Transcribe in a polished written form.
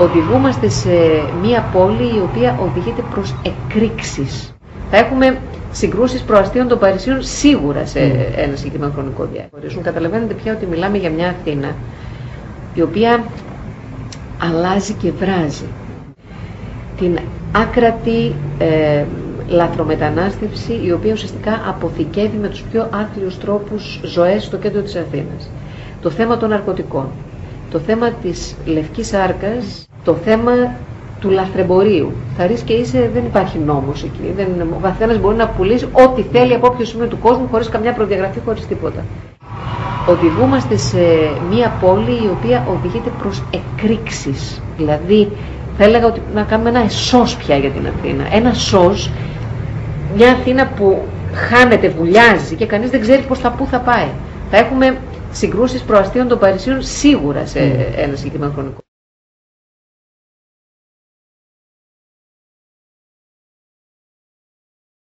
Οδηγούμαστε σε μία πόλη η οποία οδηγείται προς εκρήξεις. Θα έχουμε συγκρούσεις προαστίων των Παρισίων σίγουρα σε ένα συγκεκριμένο χρονικό διάστημα. Καταλαβαίνετε πια ότι μιλάμε για μια Αθήνα η οποία αλλάζει και βράζει. Την άκρατη λαθρομετανάστευση, η οποία ουσιαστικά αποθηκεύει με τους πιο άθλιους τρόπους ζωές στο κέντρο της Αθήνας. Το θέμα των ναρκωτικών, το θέμα της Λευκής Άρκας, το θέμα του λαθρεμπορίου. Θα ρεις και είσαι, δεν υπάρχει νόμος εκεί. Ο καθένας μπορεί να πουλήσει ό,τι θέλει από όποιο σημείο του κόσμου, χωρίς καμιά προδιαγραφή, χωρίς τίποτα. Οδηγούμαστε σε μία πόλη η οποία οδηγείται προς εκρήξεις. Δηλαδή, θα έλεγα ότι να κάνουμε ένα εσώς πια για την Αθήνα. Ένα σως, μια Αθήνα που χάνεται, βουλιάζει και κανείς δεν ξέρει πού θα πάει. Θα έχουμε συγκρούσεις προαστίων των Παρισίων σίγουρα σε ένα συγκεκριμένο χρονικό.